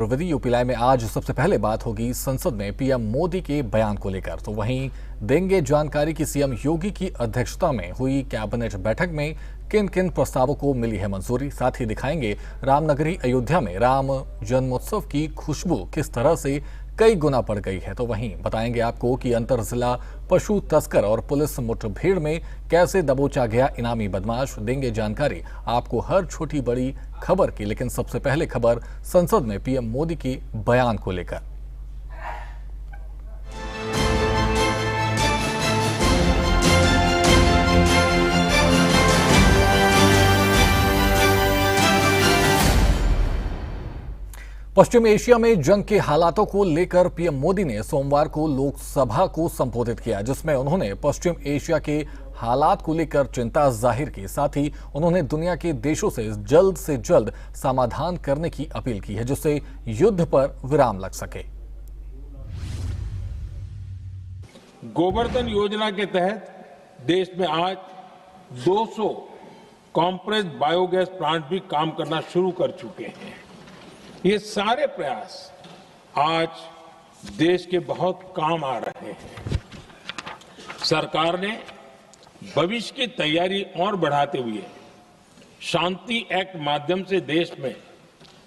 प्रविधि यूपीलाई में आज सबसे पहले बात होगी संसद में पीएम मोदी के बयान को लेकर। तो वहीं देंगे जानकारी कि सीएम योगी की अध्यक्षता में हुई कैबिनेट बैठक में किन किन प्रस्तावों को मिली है मंजूरी। साथ ही दिखाएंगे रामनगरी अयोध्या में राम जन्मोत्सव की खुशबू किस तरह से कई गुना बढ़ गई है। तो वहीं बताएंगे आपको कि अंतर जिला पशु तस्कर और पुलिस मुठभेड़ में कैसे दबोचा गया इनामी बदमाश। देंगे जानकारी आपको हर छोटी बड़ी खबर की, लेकिन सबसे पहले खबर संसद में पीएम मोदी के बयान को लेकर। पश्चिम एशिया में जंग के हालातों को लेकर पीएम मोदी ने सोमवार को लोकसभा को संबोधित किया, जिसमें उन्होंने पश्चिम एशिया के हालात को लेकर चिंता जाहिर की। साथ ही उन्होंने दुनिया के देशों से जल्द समाधान करने की अपील की है, जिससे युद्ध पर विराम लग सके। गोवर्धन योजना के तहत देश में आज 200 कॉम्प्रेस्ड बायोगैस प्लांट भी काम करना शुरू कर चुके हैं। ये सारे प्रयास आज देश के बहुत काम आ रहे हैं। सरकार ने भविष्य की तैयारी और बढ़ाते हुए शांति एक्ट माध्यम से देश में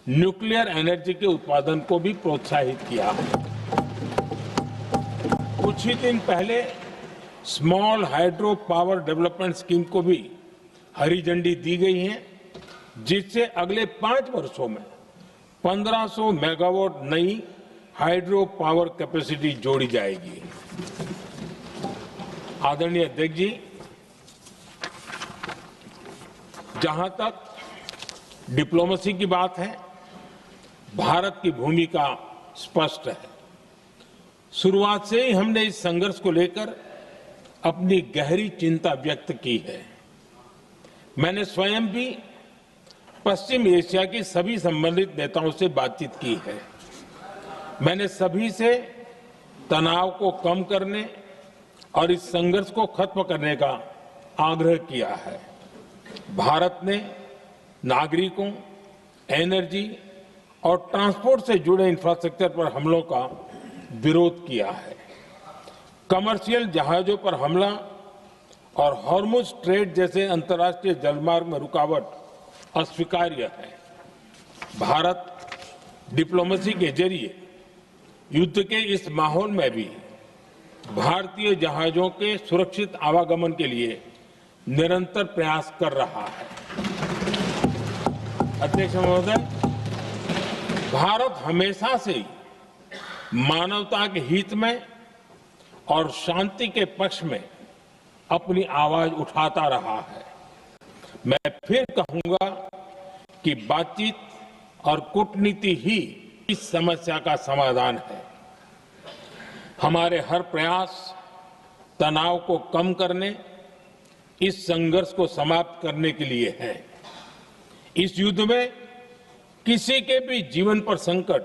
न्यूक्लियर एनर्जी के उत्पादन को भी प्रोत्साहित किया है। कुछ ही दिन पहले small hydro power development scheme को भी हरी झंडी दी गई है, जिससे अगले 5 वर्षों में 1500 मेगावाट नई हाइड्रो पावर कैपेसिटी जोड़ी जाएगी। आदरणीय अध्यक्ष जी, जहां तक डिप्लोमेसी की बात है, भारत की भूमिका स्पष्ट है। शुरुआत से ही हमने इस संघर्ष को लेकर अपनी गहरी चिंता व्यक्त की है। मैंने स्वयं भी पश्चिम एशिया की सभी संबंधित नेताओं से बातचीत की है। मैंने सभी से तनाव को कम करने और इस संघर्ष को खत्म करने का आग्रह किया है। भारत ने नागरिकों, एनर्जी और ट्रांसपोर्ट से जुड़े इंफ्रास्ट्रक्चर पर हमलों का विरोध किया है। कमर्शियल जहाजों पर हमला और हॉर्मुज स्ट्रेट जैसे अंतर्राष्ट्रीय जलमार्ग में रुकावट अस्वीकार्य है। भारत डिप्लोमेसी के जरिए युद्ध के इस माहौल में भी भारतीय जहाजों के सुरक्षित आवागमन के लिए निरंतर प्रयास कर रहा है। अध्यक्ष महोदय, भारत हमेशा से ही मानवता के हित में और शांति के पक्ष में अपनी आवाज उठाता रहा है। मैं फिर कहूंगा कि बातचीत और कूटनीति ही इस समस्या का समाधान है। हमारे हर प्रयास तनाव को कम करने, इस संघर्ष को समाप्त करने के लिए है। इस युद्ध में किसी के भी जीवन पर संकट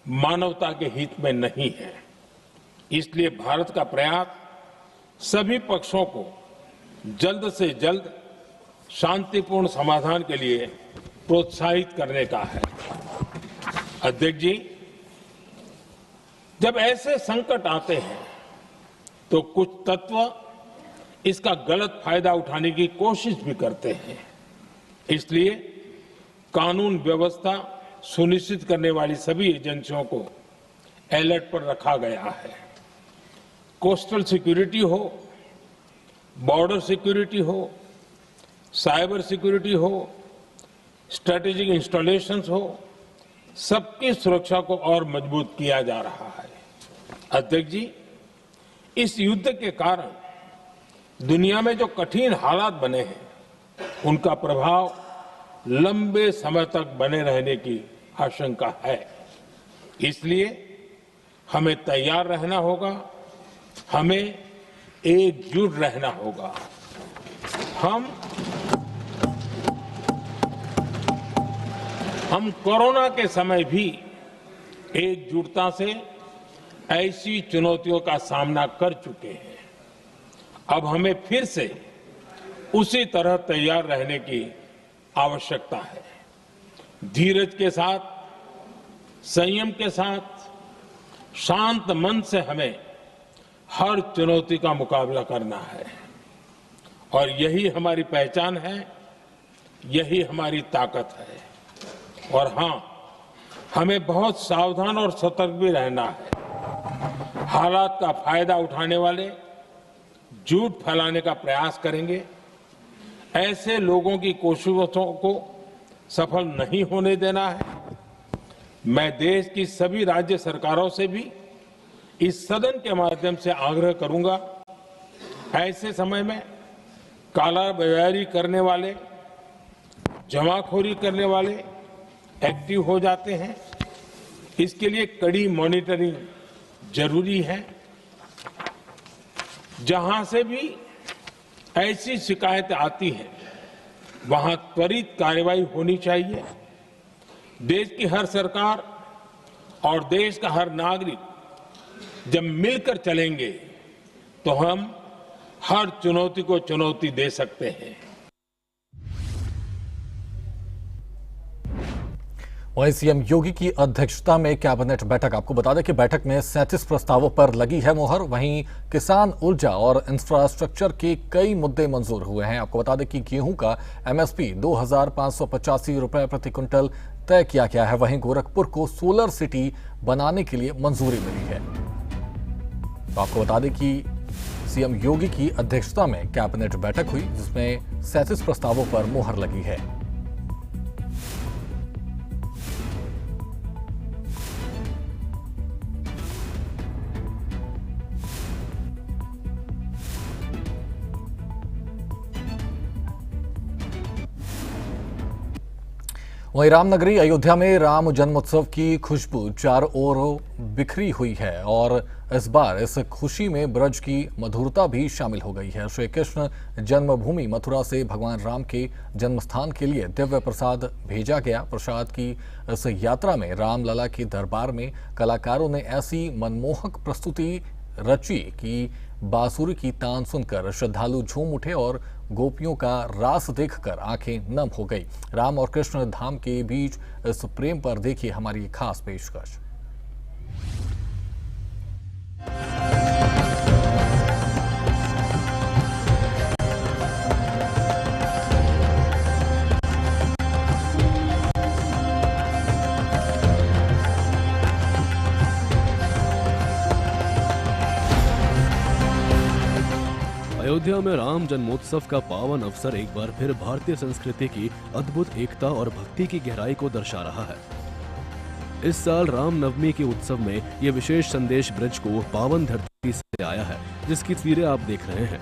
मानवता के हित में नहीं है। इसलिए भारत का प्रयास सभी पक्षों को जल्द से जल्द शांतिपूर्ण समाधान के लिए प्रोत्साहित करने का है। अध्यक्ष जी, जब ऐसे संकट आते हैं तो कुछ तत्व इसका गलत फायदा उठाने की कोशिश भी करते हैं। इसलिए कानून व्यवस्था सुनिश्चित करने वाली सभी एजेंसियों को अलर्ट पर रखा गया है। कोस्टल सिक्योरिटी हो, बॉर्डर सिक्योरिटी हो, साइबर सिक्योरिटी हो, स्ट्रेटेजिक इंस्टॉलेशंस हो, सबकी सुरक्षा को और मजबूत किया जा रहा है। अध्यक्ष जी, इस युद्ध के कारण दुनिया में जो कठिन हालात बने हैं, उनका प्रभाव लंबे समय तक बने रहने की आशंका है। इसलिए हमें तैयार रहना होगा, हमें एकजुट रहना होगा। हम कोरोना के समय भी एकजुटता से ऐसी चुनौतियों का सामना कर चुके हैं। अब हमें फिर से उसी तरह तैयार रहने की आवश्यकता है। धीरज के साथ संयम के साथ शांत मन से हमें हर चुनौती का मुकाबला करना है और यही हमारी पहचान है, यही हमारी ताकत है। और हां, हमें बहुत सावधान और सतर्क भी रहना है। हालात का फायदा उठाने वाले झूठ फैलाने का प्रयास करेंगे, ऐसे लोगों की कोशिशों को सफल नहीं होने देना है। मैं देश की सभी राज्य सरकारों से भी इस सदन के माध्यम से आग्रह करूंगा, ऐसे समय में कालाबाजारी करने वाले, जमाखोरी करने वाले एक्टिव हो जाते हैं। इसके लिए कड़ी मॉनिटरिंग जरूरी है। जहां से भी ऐसी शिकायतें आती हैं, वहां त्वरित कार्रवाई होनी चाहिए। देश की हर सरकार और देश का हर नागरिक जब मिलकर चलेंगे तो हम हर चुनौती को चुनौती दे सकते हैं। वहीं सीएम योगी की अध्यक्षता में कैबिनेट बैठक, आपको बता दें कि बैठक में 37 प्रस्तावों पर लगी है मुहर। वहीं किसान, ऊर्जा और इंफ्रास्ट्रक्चर के कई मुद्दे मंजूर हुए हैं। आपको बता दें कि गेहूं का एमएसपी 2,585 रुपए प्रति क्विंटल तय किया गया है। वहीं गोरखपुर को सोलर सिटी बनाने के लिए मंजूरी मिली है। तो आपको बता दें कि सीएम योगी की अध्यक्षता में कैबिनेट बैठक हुई, जिसमें 37 प्रस्तावों पर मुहर लगी है। वहीं रामनगरी अयोध्या में राम जन्मोत्सव की खुशबू चारों ओर बिखरी हुई है और इस बार इस खुशी में ब्रज की मधुरता भी शामिल हो गई है। श्री कृष्ण जन्मभूमि मथुरा से भगवान राम के जन्मस्थान के लिए दिव्य प्रसाद भेजा गया। प्रसाद की इस यात्रा में रामलला के दरबार में कलाकारों ने ऐसी मनमोहक प्रस्तुति रची कि बांसुरी की तान सुनकर श्रद्धालु झूम उठे और गोपियों का रास देखकर आंखें नम हो गई। राम और कृष्ण धाम के बीच इस प्रेम पर देखिए हमारी खास पेशकश। अयोध्या में राम जन्मोत्सव का पावन अवसर एक बार फिर भारतीय संस्कृति की अद्भुत एकता और भक्ति की गहराई को दर्शा रहा है। इस साल रामनवमी के उत्सव में ये विशेष संदेश ब्रज को पावन धरती से आया है, जिसकी तस्वीरें आप देख रहे हैं।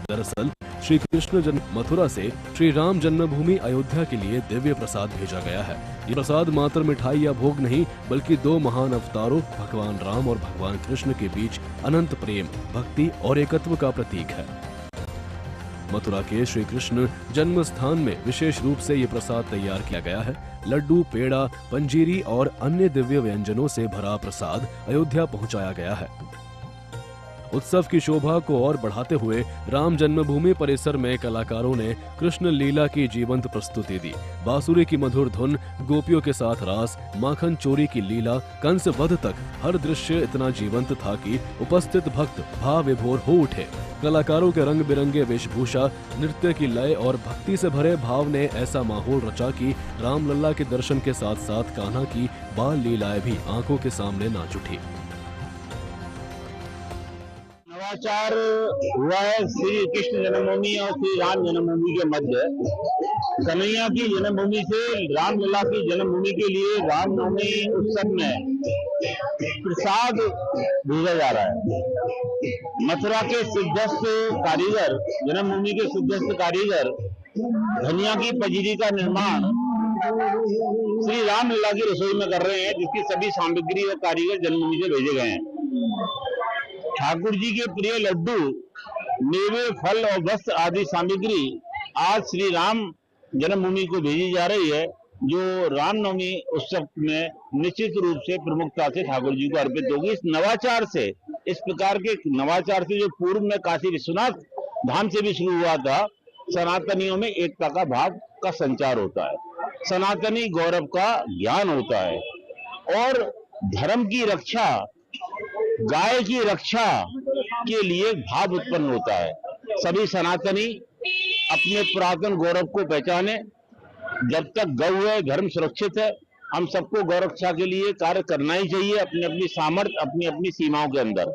दरअसल श्री कृष्ण जन्म मथुरा से श्री राम जन्मभूमि अयोध्या के लिए दिव्य प्रसाद भेजा गया है। ये प्रसाद मात्र मिठाई या भोग नहीं, बल्कि दो महान अवतारों भगवान राम और भगवान कृष्ण के बीच अनंत प्रेम, भक्ति और एकत्व का प्रतीक है। मथुरा के श्री कृष्ण जन्म स्थान में विशेष रूप से ये प्रसाद तैयार किया गया है। लड्डू, पेड़ा, पंजीरी और अन्य दिव्य व्यंजनों से भरा प्रसाद अयोध्या पहुंचाया गया है। उत्सव की शोभा को और बढ़ाते हुए राम जन्मभूमि परिसर में कलाकारों ने कृष्ण लीला की जीवंत प्रस्तुति दी। बांसुरी की मधुर धुन, गोपियों के साथ रास, माखन चोरी की लीला, कंस वध तक हर दृश्य इतना जीवंत था कि उपस्थित भक्त भाव विभोर हो उठे। कलाकारों के रंग बिरंगे वेशभूषा, नृत्य की लय और भक्ति से भरे भाव ने ऐसा माहौल रचा कि रामलला के दर्शन के साथ साथ कान्हा की बाल लीलाएं भी आंखों के सामने नाच उठी। नवाचार हुआ है श्री कृष्ण जन्मभूमि और श्री राम जन्मभूमि के मध्य। कन्हैया की जन्मभूमि से रामलला की जन्मभूमि के लिए रामनवमी उत्सव में प्रसाद भेजा जा रहा है। मथुरा के सिद्धस्थ कारीगर, जन्मभूमि के सिद्धस्थ कारीगर धनिया की पंजीरी का निर्माण श्री रामलला की रसोई में कर रहे हैं, जिसकी सभी सामग्री और कारीगर जन्मभूमि से भेजे गए हैं। ठाकुर जी के प्रिय लड्डू, मेवे, फल और वस्त्र आदि सामग्री आज श्री राम जन्मभूमि को भेजी जा रही है, जो रामनवमी उत्सव में निश्चित रूप से प्रमुखता से ठाकुर जी को अर्पित होगी। इस नवाचार से, इस प्रकार के नवाचार से जो पूर्व में काशी विश्वनाथ धाम से भी शुरू हुआ था, सनातनियों में एकता का भाव का संचार होता है, सनातनी गौरव का ज्ञान होता है। और धर्म की रक्षा, गाय की रक्षा के लिए भाव उत्पन्न होता है। सभी सनातनी अपने पुरातन गौरव को पहचाने। जब तक गौ है, धर्म सुरक्षित है, हम सबको गौ रक्षा के लिए कार्य करना ही चाहिए, अपनी अपनी सामर्थ्य, अपनी अपनी सीमाओं के अंदर।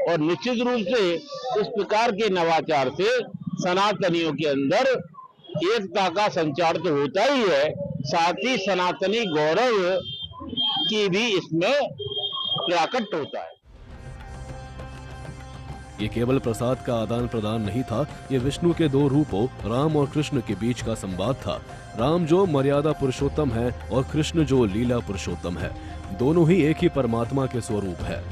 और निश्चित रूप से इस प्रकार के नवाचार से सनातनियों के अंदर एकता का संचार तो होता ही है, साथ ही सनातनी गौरव की भी इसमें प्रकट होता है। ये केवल प्रसाद का आदान प्रदान नहीं था, ये विष्णु के दो रूपों राम और कृष्ण के बीच का संवाद था। राम जो मर्यादा पुरुषोत्तम है और कृष्ण जो लीला पुरुषोत्तम है, दोनों ही एक ही परमात्मा के स्वरूप है।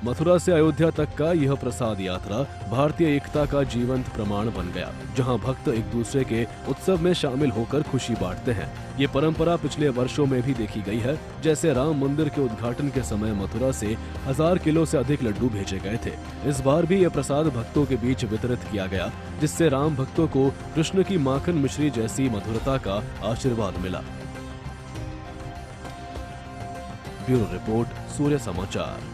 मथुरा से अयोध्या तक का यह प्रसाद यात्रा भारतीय एकता का जीवंत प्रमाण बन गया, जहां भक्त एक दूसरे के उत्सव में शामिल होकर खुशी बांटते हैं। ये परंपरा पिछले वर्षों में भी देखी गई है। जैसे राम मंदिर के उद्घाटन के समय मथुरा से 1000 किलो से अधिक लड्डू भेजे गए थे। इस बार भी यह प्रसाद भक्तों के बीच वितरित किया गया, जिससे राम भक्तों को कृष्ण की माखन मिश्री जैसी मधुरता का आशीर्वाद मिला। ब्यूरो रिपोर्ट, सूर्य समाचार।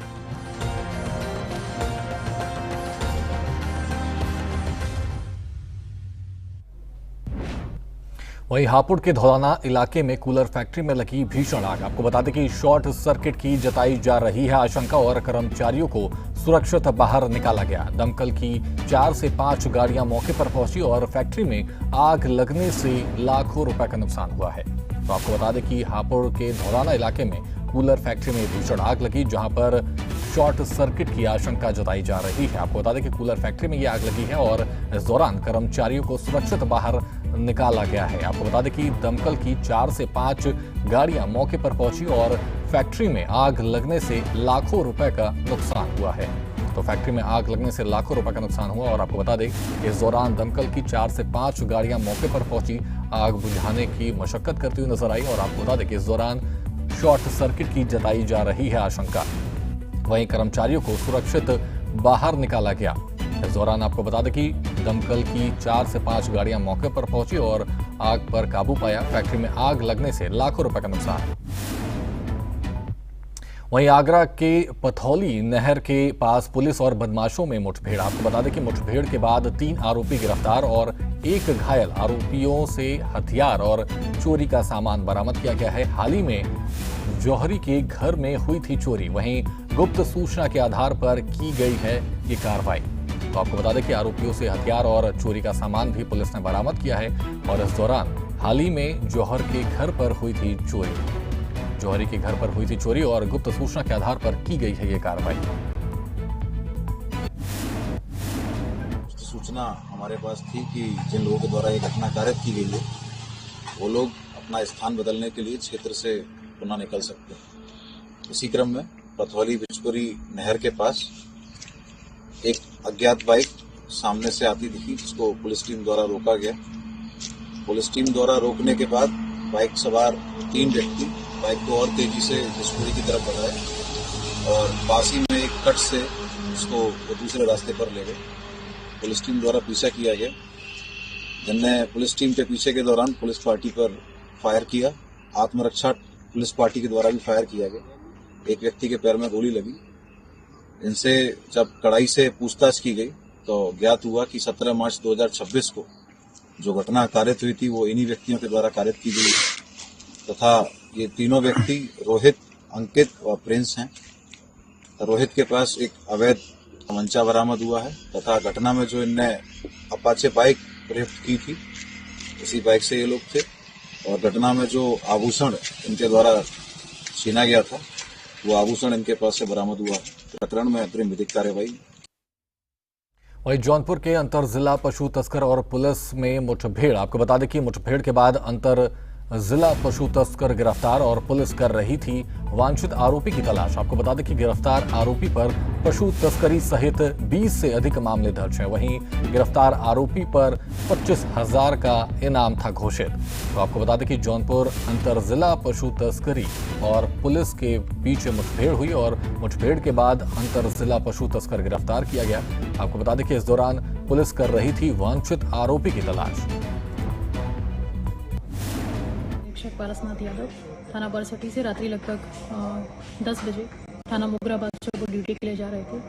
वहीं हापुड़ के धौलाना इलाके में कूलर फैक्ट्री में लगी भीषण आग। आपको बता दें कि शॉर्ट सर्किट की जताई जा रही है आशंका और कर्मचारियों को सुरक्षित बाहर निकाला गया। दमकल की 4 से 5 गाड़ियां मौके पर पहुंची और फैक्ट्री में आग लगने से लाखों रुपए का नुकसान हुआ है। तो आपको बता दें कि हापुड़ के धौलाना इलाके में कूलर फैक्ट्री में भीषण आग लगी, जहां पर शॉर्ट सर्किट की आशंका जताई जा रही है। आपको बता दें कि कूलर फैक्ट्री में यह आग लगी है और इस दौरान कर्मचारियों को सुरक्षित बाहर निकाला गया है। आपको बता दें कि दमकल की 4 से 5 गाड़ियां मौके पर पहुंची और फैक्ट्री में आग लगने से लाखों रुपए का नुकसान हुआ है। तो फैक्ट्री में आग लगने से लाखों रुपए का नुकसान हुआ और आपको बता दें इस दौरान दमकल की 4 से 5 गाड़ियां मौके पर पहुंची, आग बुझाने की मशक्कत करती हुई नजर आई और आपको बता दें कि इस दौरान शॉर्ट सर्किट की जताई जा रही है आशंका। वहीं कर्मचारियों को सुरक्षित बाहर निकाला गया। इस दौरान आपको बता दें कि दमकल की 4 से 5 गाड़ियां मौके पर पहुंची और आग पर काबू पाया। फैक्ट्री में आग लगने से लाखों रुपए का नुकसान। वहीं आगरा के पथौली नहर के पास पुलिस और बदमाशों में मुठभेड़। आपको बता दें कि मुठभेड़ के बाद 3 आरोपी गिरफ्तार और 1 घायल। आरोपियों से हथियार और चोरी का सामान बरामद किया गया है। हाल ही में जौहरी के घर में हुई थी चोरी, वहीं गुप्त सूचना के आधार पर की गई है ये कार्रवाई। तो आपको बता दें कि आरोपियों से हथियार और चोरी का सामान भी पुलिस ने बरामद किया है और इस दौरान हाल ही में जौहर के घर पर हुई थी चोरी। जौहरी के घर पर हुई थी चोरी और गुप्त सूचना के आधार पर की गई है ये कार्रवाई। सूचना हमारे पास थी कि जिन लोगों के द्वारा ये घटना कारित की गई है वो लोग अपना स्थान बदलने के लिए क्षेत्र से पुनः निकल सकते हैं। इसी क्रम में पथौली बिचपुरी नहर के पास एक अज्ञात बाइक सामने से आती दिखी, जिसको पुलिस टीम द्वारा रोका गया। पुलिस टीम द्वारा रोकने के बाद बाइक सवार 3 व्यक्ति बाइक को और तेजी से बिचपुरी की तरफ बढ़ाए और पास ही में एक कट से उसको वो दूसरे रास्ते पर ले गए। पुलिस टीम द्वारा पीछा किया गया, जिनने पुलिस टीम के पीछे के दौरान पुलिस पार्टी पर फायर किया। आत्मरक्षा पुलिस पार्टी के द्वारा भी फायर किया गया। एक व्यक्ति के पैर में गोली लगी। इनसे जब कड़ाई से पूछताछ की गई तो ज्ञात हुआ कि 17 मार्च 2026 को जो घटना कारित हुई थी वो इन्हीं व्यक्तियों के द्वारा कारित की गई तथा ये तीनों व्यक्ति रोहित, अंकित और प्रिंस हैं। रोहित के पास एक अवैध तमंचा बरामद हुआ है तथा घटना में जो इनने अपाचे बाइक प्रयुक्त की थी इसी बाइक से ये लोग थे और घटना में जो आभूषण इनके द्वारा छीना गया था वो आभूषण इनके पास से बरामद हुआ है। प्रकरण में अग्रिम विधिक कार्यवाही। वहीं जौनपुर के अंतर जिला पशु तस्कर और पुलिस में मुठभेड़। आपको बता दें कि मुठभेड़ के बाद अंतर जिला पशु तस्कर गिरफ्तार और पुलिस कर रही थी वांछित आरोपी की तलाश। आपको बता दें कि गिरफ्तार आरोपी पर पशु तस्करी सहित 20 से अधिक मामले दर्ज हैं। वहीं गिरफ्तार आरोपी पर 25,000 का इनाम था घोषित। तो आपको बता दें कि जौनपुर अंतर जिला पशु तस्करी और पुलिस के बीच मुठभेड़ हुई और मुठभेड़ के बाद अंतर जिला पशु तस्कर गिरफ्तार किया गया। आपको बता दें कि इस दौरान पुलिस कर रही थी वांछित आरोपी की तलाश। निरीक्षक पारसनाथ यादव, थाना बरसठी से रात्रि लगभग 10 बजे थाना मोगरा बादशाह को ड्यूटी के लिए जा रहे थे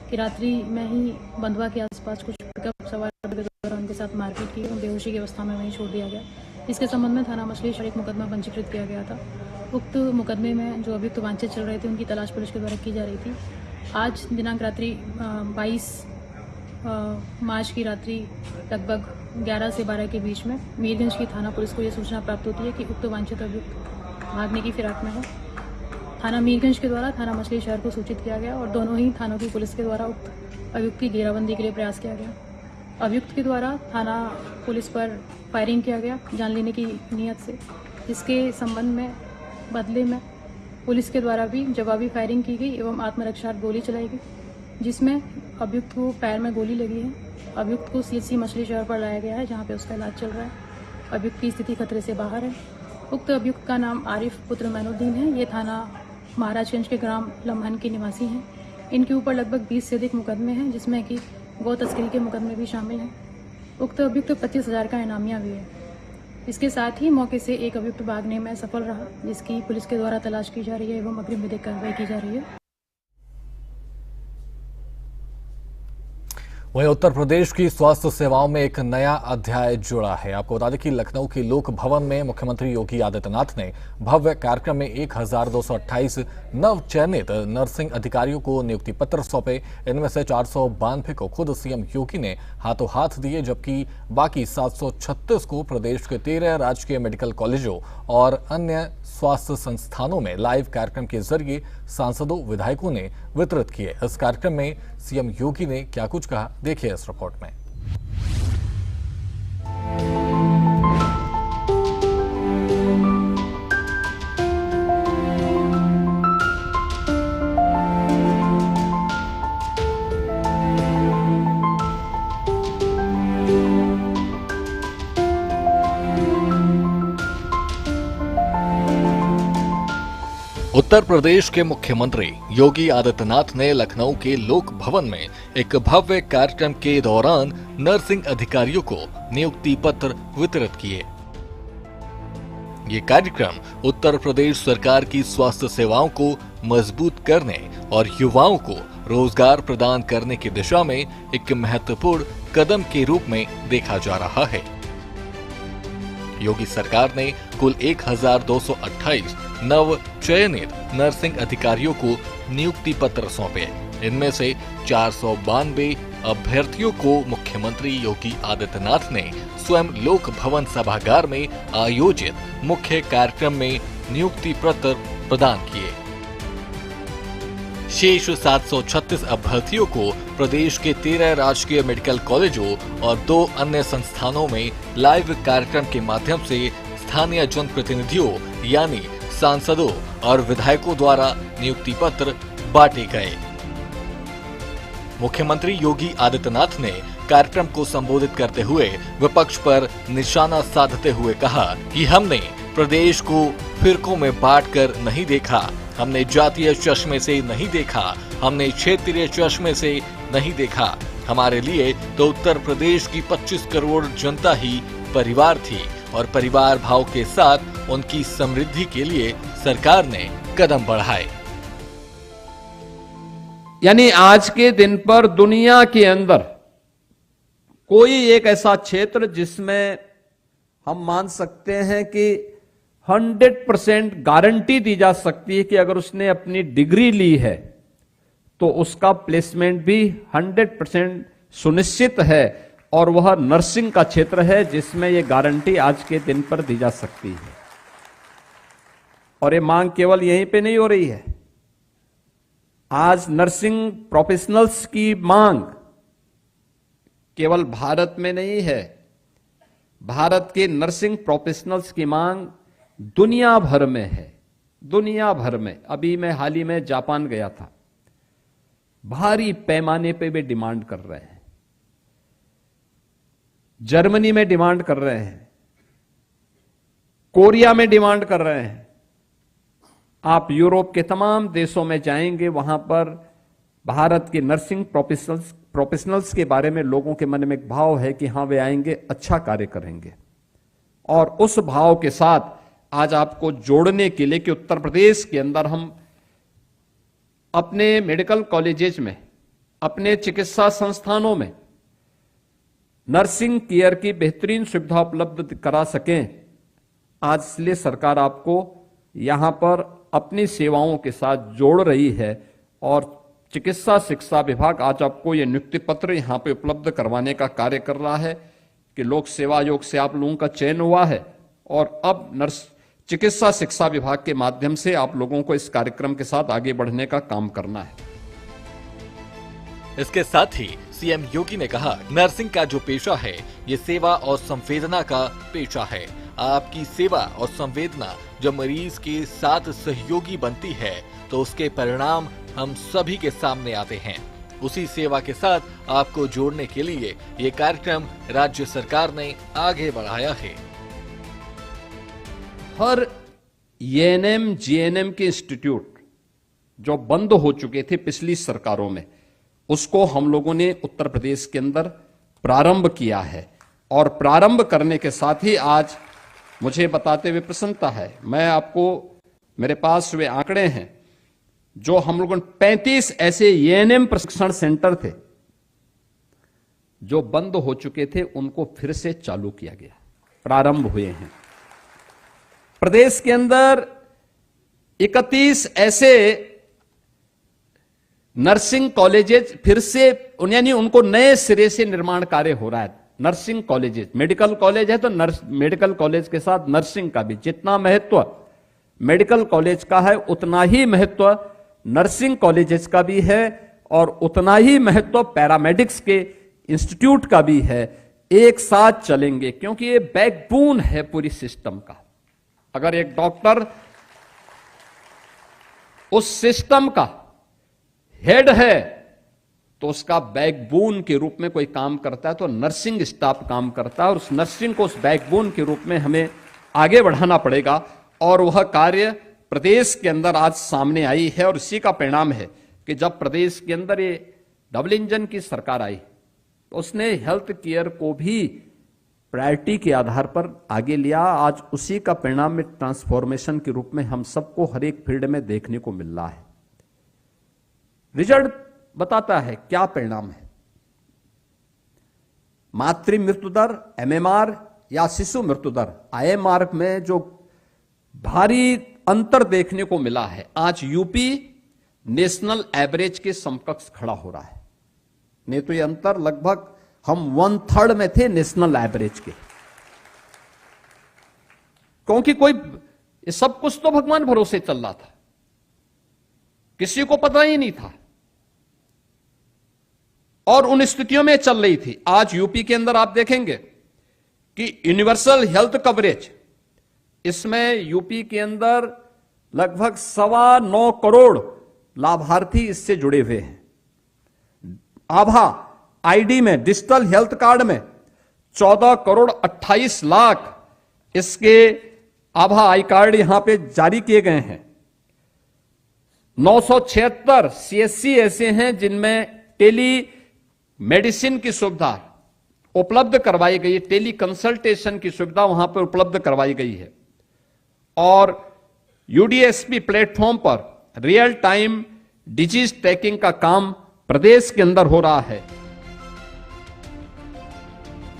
कि रात्रि में ही बंधवा के आसपास कुछ पिकअप सवार के द्वारा उनके साथ मारपीट की और बेहोशी की अवस्था में वहीं छोड़ दिया गया। इसके संबंध में थाना मछली शहर एक मुकदमा पंजीकृत किया गया था। उक्त मुकदमे में जो अभियुक्त वांछित चल रहे थे उनकी तलाश पुलिस के द्वारा की जा रही थी। आज दिनांक रात्रि 22 मार्च की रात्रि लगभग 11 से 12 के बीच में मीरगंज की थाना पुलिस को यह सूचना प्राप्त होती है कि उक्त वांछित अभियुक्त भागने की फिराक में है। थाना मीरगंज के द्वारा थाना मछली शहर को सूचित किया गया और दोनों ही थानों की पुलिस के द्वारा उक्त अभियुक्त की घेराबंदी के लिए प्रयास किया गया। अभियुक्त के द्वारा थाना पुलिस पर फायरिंग किया गया जान लेने की नीयत से। इसके संबंध में बदले में पुलिस के द्वारा भी जवाबी फायरिंग की गई एवं आत्मरक्षार्थ गोली चलाई गई, जिसमें अभियुक्त को पैर में गोली लगी है। अभियुक्त को सीएचसी मछली शहर पर लाया गया है, जहां पे उसका इलाज चल रहा है। अभियुक्त की स्थिति खतरे से बाहर है। उक्त अभियुक्त का नाम आरिफ पुत्र मैनुद्दीन है। ये थाना महाराजगंज के ग्राम लम्हन के निवासी हैं। इनके ऊपर लगभग 20 से अधिक मुकदमे हैं, जिसमें कि गौ तस्करी के मुकदमे भी शामिल हैं। उक्त अभियुक्त 25,000 का इनामिया भी है। इसके साथ ही मौके से एक अभियुक्त भागने में सफल रहा, जिसकी पुलिस के द्वारा तलाश की जा रही है एवं अग्रिम विधिक कार्रवाई की जा रही है। वहीं उत्तर प्रदेश की स्वास्थ्य सेवाओं में एक नया अध्याय जुड़ा है। आपको बता दें कि लखनऊ के लोक भवन में मुख्यमंत्री योगी आदित्यनाथ ने भव्य कार्यक्रम में 1228 नव चयनित नर्सिंग अधिकारियों को नियुक्ति पत्र सौंपे। इनमें से 492 को खुद सीएम योगी ने हाथों हाथ दिए, जबकि बाकी 736 को प्रदेश के 13 राजकीय मेडिकल कॉलेजों और अन्य स्वास्थ्य संस्थानों में लाइव कार्यक्रम के जरिए सांसदों विधायकों ने वितरित किए। इस कार्यक्रम में सीएम योगी ने क्या कुछ कहा, देखिए इस रिपोर्ट में। उत्तर प्रदेश के मुख्यमंत्री योगी आदित्यनाथ ने लखनऊ के लोक भवन में एक भव्य कार्यक्रम के दौरान नर्सिंग अधिकारियों को नियुक्ति पत्र वितरित किए। ये कार्यक्रम उत्तर प्रदेश सरकार की स्वास्थ्य सेवाओं को मजबूत करने और युवाओं को रोजगार प्रदान करने की दिशा में एक महत्वपूर्ण कदम के रूप में देखा जा रहा है। योगी सरकार ने कुल 1228 नव चयनित नर्सिंग अधिकारियों को नियुक्ति पत्र सौंपे। इनमें से 492 अभ्यर्थियों को मुख्यमंत्री योगी आदित्यनाथ ने स्वयं लोक भवन सभागार में आयोजित मुख्य कार्यक्रम में नियुक्ति पत्र प्रदान किए। शेष 736 अभ्यर्थियों को प्रदेश के 13 राजकीय मेडिकल कॉलेजों और 2 अन्य संस्थानों में लाइव कार्यक्रम के माध्यम से स्थानीय जनप्रतिनिधियों यानी सांसदों और विधायकों द्वारा नियुक्ति पत्र बांटे गए। मुख्यमंत्री योगी आदित्यनाथ ने कार्यक्रम को संबोधित करते हुए विपक्ष पर निशाना साधते हुए कहा कि हमने प्रदेश को फिरकों में बांटकर नहीं देखा, हमने जातीय चश्मे से नहीं देखा, हमने क्षेत्रीय चश्मे से नहीं देखा। हमारे लिए तो उत्तर प्रदेश की 25 करोड़ जनता ही परिवार थी और परिवार भाव के साथ उनकी समृद्धि के लिए सरकार ने कदम बढ़ाए। यानी आज के दिन पर दुनिया के अंदर कोई एक ऐसा क्षेत्र जिसमें हम मान सकते हैं कि 100% गारंटी दी जा सकती है कि अगर उसने अपनी डिग्री ली है तो उसका प्लेसमेंट भी 100% सुनिश्चित है, और वह नर्सिंग का क्षेत्र है जिसमें यह गारंटी आज के दिन पर दी जा सकती है। और ये मांग केवल यहीं पे नहीं हो रही है, आज नर्सिंग प्रोफेशनल्स की मांग केवल भारत में नहीं है, भारत के नर्सिंग प्रोफेशनल्स की मांग दुनिया भर में है, दुनिया भर में। अभी मैं हाल ही में जापान गया था, भारी पैमाने पे वे डिमांड कर रहे हैं, जर्मनी में डिमांड कर रहे हैं, कोरिया में डिमांड कर रहे हैं। आप यूरोप के तमाम देशों में जाएंगे, वहां पर भारत के नर्सिंग प्रोफेशनल्स के बारे में लोगों के मन में एक भाव है कि हां वे आएंगे, अच्छा कार्य करेंगे, और उस भाव के साथ आज आपको जोड़ने के लिए कि उत्तर प्रदेश के अंदर हम अपने मेडिकल कॉलेजेस में, अपने चिकित्सा संस्थानों में नर्सिंग केयर की बेहतरीन सुविधा उपलब्ध करा सकें। आज इसलिए सरकार आपको यहां पर अपनी सेवाओं के साथ जोड़ रही है और चिकित्सा शिक्षा विभाग आज आपको ये नियुक्ति पत्र यहां पे उपलब्ध करवाने का कार्य कर रहा है कि लोक सेवा आयोग से आप लोगों का चयन हुआ है और अब चिकित्सा शिक्षा विभाग के माध्यम से आप लोगों को इस कार्यक्रम के साथ आगे बढ़ने का काम करना है। इसके साथ ही सीएम योगी ने कहा, नर्सिंग का जो पेशा है ये सेवा और संवेदना का पेशा है। आपकी सेवा और संवेदना जब मरीज के साथ सहयोगी बनती है तो उसके परिणाम हम सभी के सामने आते हैं। उसी सेवा के साथ आपको जोड़ने के लिए ये कार्यक्रम राज्य सरकार ने आगे बढ़ाया है। हर एएनएम जीएनएम के इंस्टीट्यूट जो बंद हो चुके थे पिछली सरकारों में, उसको हम लोगों ने उत्तर प्रदेश के अंदर प्रारंभ किया है और प्रारंभ करने के साथ ही आज मुझे बताते हुए प्रसन्नता है। मैं आपको, मेरे पास वे आंकड़े हैं जो हम लोगों ने 35 ऐसे एएनएम प्रशिक्षण सेंटर थे जो बंद हो चुके थे, उनको फिर से चालू किया गया, प्रारंभ हुए हैं। प्रदेश के अंदर 31 ऐसे नर्सिंग कॉलेजेस फिर से, यानी उनको नए सिरे से निर्माण कार्य हो रहा है। नर्सिंग कॉलेजेस, मेडिकल कॉलेज है तो मेडिकल कॉलेज के साथ नर्सिंग का भी जितना महत्व मेडिकल कॉलेज का है उतना ही महत्व नर्सिंग कॉलेजेस का भी है और उतना ही महत्व पैरामेडिक्स के इंस्टीट्यूट का भी है। एक साथ चलेंगे क्योंकि ये बैकबोन है पूरी सिस्टम का। अगर एक डॉक्टर उस सिस्टम का हेड है तो उसका बैकबोन के रूप में कोई काम करता है तो नर्सिंग स्टाफ काम करता है और उस नर्सिंग को उस बैकबोन के रूप में हमें आगे बढ़ाना पड़ेगा और वह कार्य प्रदेश के अंदर आज सामने आई है। और इसी का परिणाम है कि जब प्रदेश के अंदर ये डबल इंजन की सरकार आई तो उसने हेल्थ केयर को भी प्रायोरिटी के आधार पर आगे लिया। आज उसी का परिणाम में ट्रांसफॉर्मेशन के रूप में हम सबको हर एक फील्ड में देखने को मिल रहा है। रिजल्ट बताता है क्या परिणाम है। मातृ मृत्यु दर एमएमआर या शिशु मृत्यु दर आईएमआर में जो भारी अंतर देखने को मिला है, आज यूपी नेशनल एवरेज के समकक्ष खड़ा हो रहा है। नहीं तो ये अंतर लगभग हम 1/3 में थे नेशनल एवरेज के, क्योंकि कोई सब कुछ तो भगवान भरोसे चल रहा था, किसी को पता ही नहीं था और उन स्थितियों में चल रही थी। आज यूपी के अंदर आप देखेंगे कि यूनिवर्सल हेल्थ कवरेज, इसमें यूपी के अंदर लगभग 9.25 करोड़ लाभार्थी इससे जुड़े हुए हैं। आभा आईडी में, डिजिटल हेल्थ कार्ड में 14 करोड़ 28 लाख इसके आभा आई कार्ड यहां पे जारी किए गए हैं। 976 सीएससी ऐसे हैं जिनमें टेली मेडिसिन की सुविधा उपलब्ध करवाई गई है, टेली कंसल्टेशन की सुविधा वहां पर उपलब्ध करवाई गई है। और यूडीएसपी प्लेटफॉर्म पर रियल टाइम डिजीज ट्रैकिंग का काम प्रदेश के अंदर हो रहा है।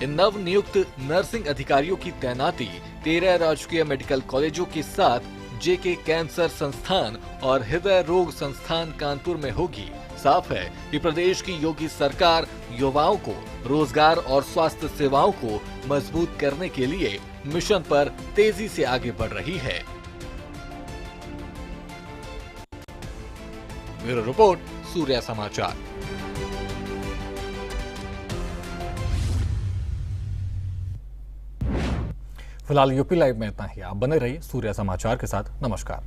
इन नव नियुक्त नर्सिंग अधिकारियों की तैनाती 13 राजकीय मेडिकल कॉलेजों के साथ जेके कैंसर संस्थान और हृदय रोग संस्थान कानपुर में होगी। साफ है कि प्रदेश की योगी सरकार युवाओं को रोजगार और स्वास्थ्य सेवाओं को मजबूत करने के लिए मिशन पर तेजी से आगे बढ़ रही है। ब्यूरो रिपोर्ट, सूर्या समाचार। फिलहाल यूपी लाइव में इतना ही। आप बने रहिए सूर्या समाचार के साथ। नमस्कार।